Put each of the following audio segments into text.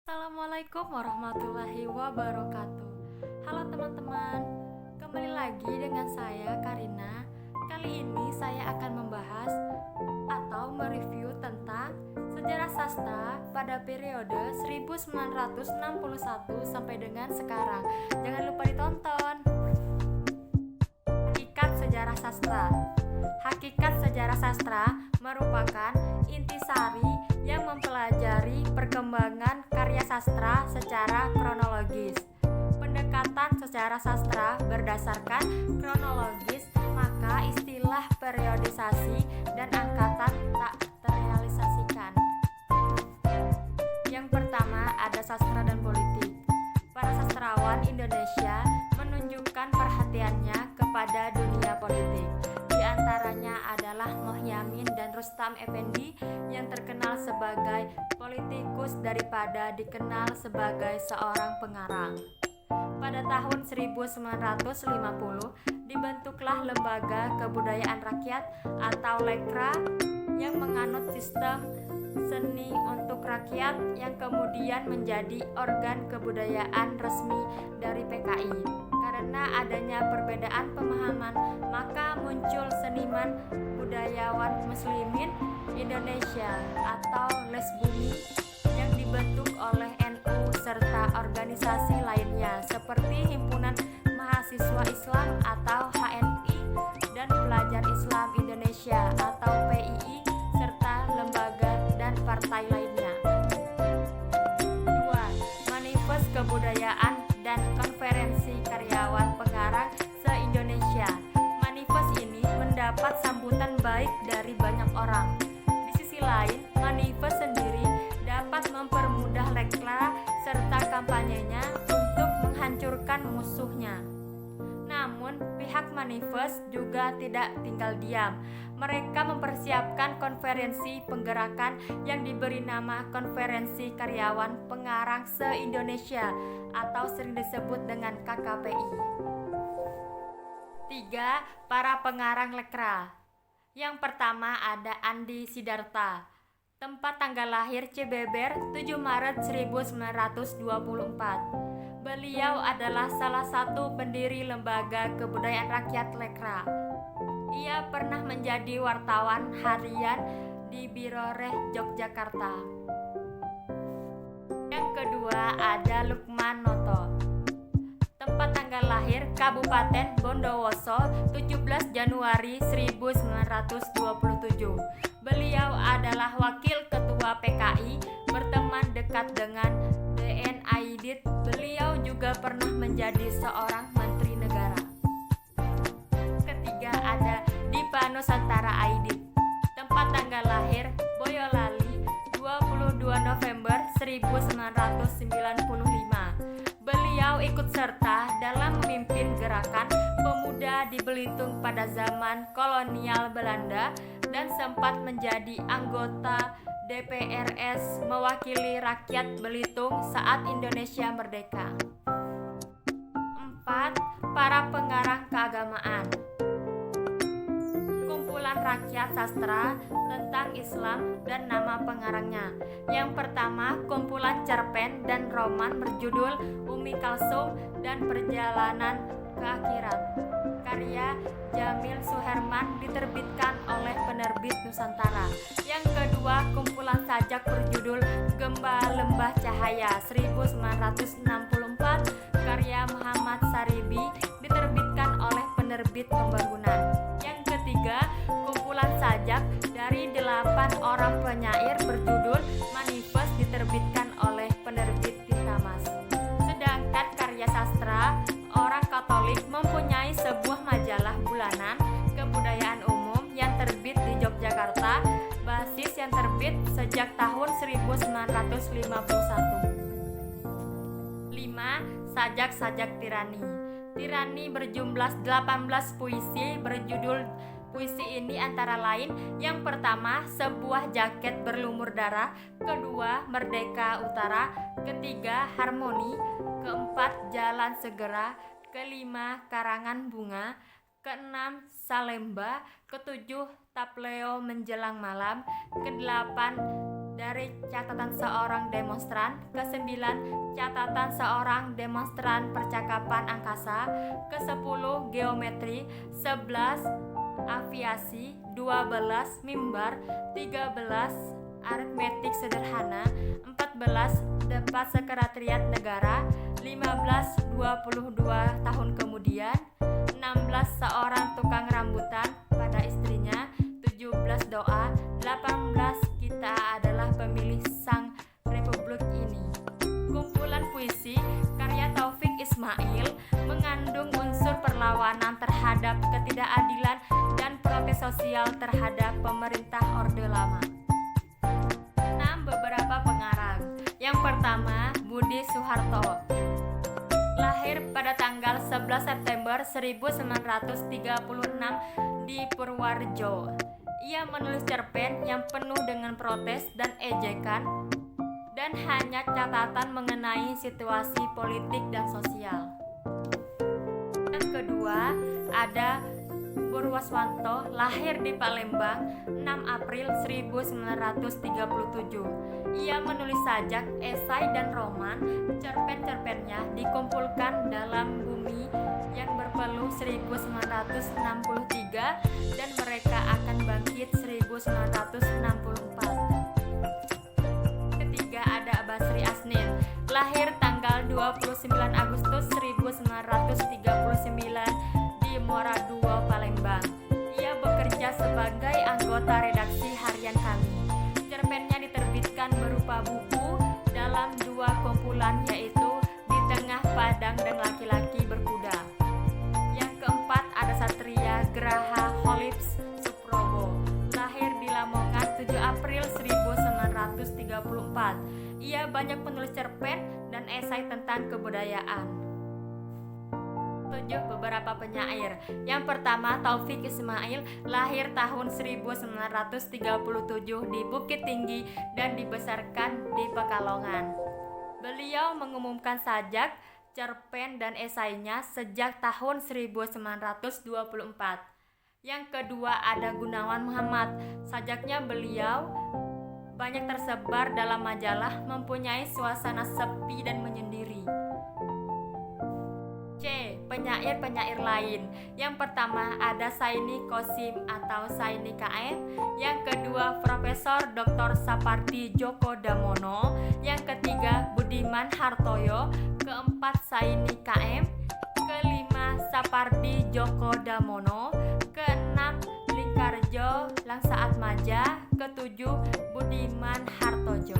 Assalamualaikum warahmatullahi wabarakatuh. Halo teman-teman, kembali lagi dengan saya Karina. Kali ini saya akan membahas atau mereview tentang sejarah sastra pada periode 1961 sampai dengan sekarang. Jangan lupa ditonton. Hakikat sejarah sastra. Hakikat sejarah sastra merupakan intisari yang mempelajari perkembangan karya sastra secara kronologis. Pendekatan sejarah sastra berdasarkan kronologis, maka istilah periodisasi dan angkatan tak terrealisasikan. Yang pertama ada sastra dan politik. Para sastrawan Indonesia menunjukkan perhatiannya kepada dunia politik. Di antaranya adalah Mohyamin dan Rustam Effendi yang terkenal sebagai politikus daripada dikenal sebagai seorang pengarang. Pada tahun 1950 dibentuklah Lembaga Kebudayaan Rakyat atau Lekra yang menganut sistem seni untuk rakyat yang kemudian menjadi organ kebudayaan resmi dari PKI. Karena adanya perbedaan pemahaman, maka muncul seniman budayawan muslimin Indonesia atau Lesbumi yang dibentuk oleh NU serta organisasi lainnya seperti Himpunan Mahasiswa Islam atau HMI dan Pelajar Islam Indonesia atau PII serta lembaga dan partai lainnya. 2. Manifest Kebudayaan dan Konferensi Karyawan Pengarang se-Indonesia. Manifest ini mendapat sambutan baik dari banyak orang. Di sisi lain, manifest sendiri dapat mempermudah lekla serta kampanyenya untuk menghancurkan musuhnya. Namun, pihak manifest juga tidak tinggal diam. Mereka mempersiapkan konferensi penggerakan yang diberi nama Konferensi Karyawan Pengarang se-Indonesia atau sering disebut dengan KKPI. 3. Para pengarang lekra. Yang pertama ada Andi Sidarta. Tempat tanggal lahir Cibeber 7 Maret 1924. Beliau adalah salah satu pendiri Lembaga Kebudayaan Rakyat Lekra. Ia pernah menjadi wartawan harian di Biroreh, Yogyakarta. Yang kedua ada Lukman Noto. Tempat tanggal lahir Kabupaten Bondowoso 17 Januari 1927. Beliau adalah wakil ketua PKI, berteman dekat dengan DN Aidit. Beliau juga pernah menjadi seorang menteri negara. Ketiga ada Dipa Nusantara Aidit. Tempat tanggal lahir Boyolali 22 November 1995. Beliau ikut serta dalam memimpin gerakan pemuda di Belitung pada zaman kolonial Belanda dan sempat menjadi anggota DPRS mewakili rakyat Belitung saat Indonesia merdeka. 4. Para pengarang keagamaan. Kumpulan rakyat sastra tentang Islam dan nama pengarangnya. Yang pertama, kumpulan cerpen dan roman berjudul Umi Kalsum dan Perjalanan ke Akhirat. Karya Jamil Suherman diterbitkan oleh penerbit Nusantara. Yang kedua, kumpulan sajak berjudul Gemba Lembah Cahaya 1964 karya Muhammad Saribi diterbitkan oleh penerbit Pembangunan. Yang ketiga, kumpulan sajak dari 8 orang penyair berjudul Manifest diterbitkan oleh penerbit Tintamas. Sedangkan karya sastra orang Katolik mempunyai sebuah majalah bulanan kebudayaan umum yang terbit di Yogyakarta, basis yang terbit sejak tahun 1951. 5. Sajak-sajak tirani. Tirani berjumlah 18 puisi berjudul. Puisi ini antara lain: yang pertama, Sebuah Jaket Berlumur Darah; kedua, Merdeka Utara; ketiga, Harmoni; keempat, Jalan Segera; kelima, Karangan Bunga; keenam, Salemba; ketujuh, Tapleo Menjelang Malam; kedelapan, dari catatan seorang demonstran, ke-9 catatan seorang demonstran percakapan angkasa, ke-10 geometri, 11 aviasi, 12 mimbar, 13 aritmetik sederhana, 14 debat sekretariat negara, 15 22 tahun kemudian, 16 seorang tukang rambutan pada istrinya, 17 doa, 18 kita adalah pemilih sang republik ini. Kumpulan puisi karya Taufik Ismail mengandung unsur perlawanan terhadap ketidakadilan dan protes sosial terhadap pemerintah Orde Lama. 6 beberapa pengarang. Yang pertama, Budi Soeharto. Lahir pada tanggal 11 September 1936 di Purworejo. Ia menulis cerpen yang penuh dengan protes dan ejekan dan hanya catatan mengenai situasi politik dan sosial. Yang kedua, ada Purwoswanto, lahir di Palembang 6 April 1937. Ia menulis sajak, esai dan roman. Cerpen-cerpennya dikumpulkan dalam Bumi yang Berpeluh 1963 dan Mereka Akan Bangkit 1964. Ketiga ada Basri Asnin, lahir tanggal 29 Agustus 1939 di Muara II, Palembang. Ia bekerja sebagai anggota redaksi harian Kami. Cerpennya diterbitkan berupa buku dalam 2 kumpulan, yaitu Di Tengah Padang dan Laki-laki Berkuda. Yang keempat ada Satria Graha Holips Suprobo, lahir di Lamongan 7 April 1934. Ia banyak menulis cerpen dan esai tentang kebudayaan. 7 beberapa penyair. Yang pertama, Taufik Ismail, lahir tahun 1937 di Bukit Tinggi dan dibesarkan di Pekalongan. Beliau mengumumkan sajak, cerpen dan esainya sejak tahun 1924. Yang kedua ada Gunawan Muhammad. Sajaknya beliau banyak tersebar dalam majalah, mempunyai suasana sepi dan menyendiri. C. Penyair-penyair lain. Yang pertama ada Saini Kosim atau Saini KM. Yang kedua Profesor Dr. Sapardi Djoko Damono. Yang ketiga Budiman Hartoyo. Keempat Saini KM. Kelima Sapardi Djoko Damono. Keenam Lingkarjo Langsaat Maja. Ketujuh Budiman Hartojo.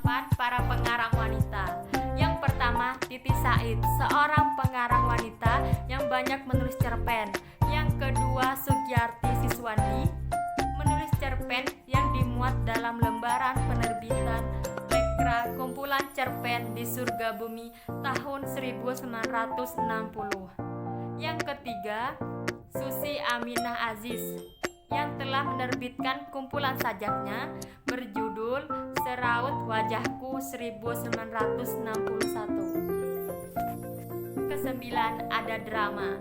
8. Para pengarang wanita. Yang pertama, Titi Said, seorang pengarang wanita yang banyak menulis cerpen. Yang kedua, Sugiyarti Siswandi, menulis cerpen yang dimuat dalam lembaran penerbitan Lekra Kumpulan Cerpen di Surga Bumi tahun 1960. Yang ketiga, Susi Aminah Aziz, yang telah menerbitkan kumpulan sajaknya berjudul Seraut Wajahku 1961. Kesembilan ada drama.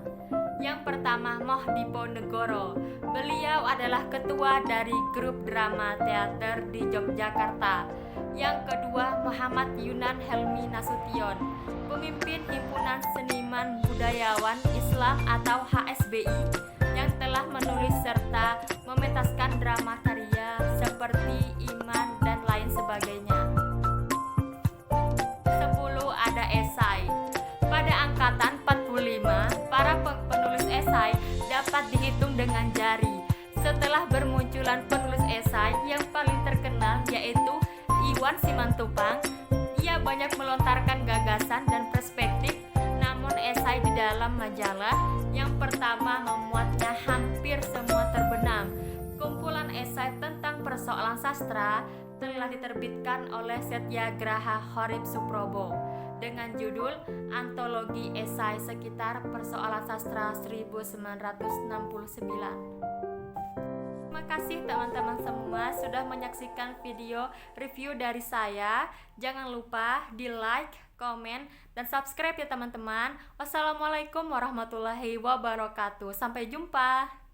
Yang pertama Moh Diponegoro. Beliau adalah ketua dari grup drama teater di Yogyakarta. Yang kedua Muhammad Yunan Helmi Nasution, pemimpin Himpunan Seniman Budayawan Islam atau HSBI, yang telah menulis serta mementaskan drama karya seperti Iman dan lain sebagainya. 10 ada esai. Pada angkatan 45, para penulis esai dapat dihitung dengan jari. Setelah bermunculan penulis esai yang paling terkenal yaitu Iwan Simanupang, ia banyak melontarkan gagasan dan perspektif. Namun esai di dalam majalah yang pertama memuatnya hampir semua terbenam. Kumpulan esai tentang persoalan sastra telah diterbitkan oleh Satyagraha Horib Suprobo dengan judul Antologi Esai Sekitar Persoalan Sastra 1969. Terima kasih teman-teman semua sudah menyaksikan video review dari saya. Jangan lupa di like, komen, dan subscribe ya teman-teman. Wassalamualaikum warahmatullahi wabarakatuh. Sampai jumpa.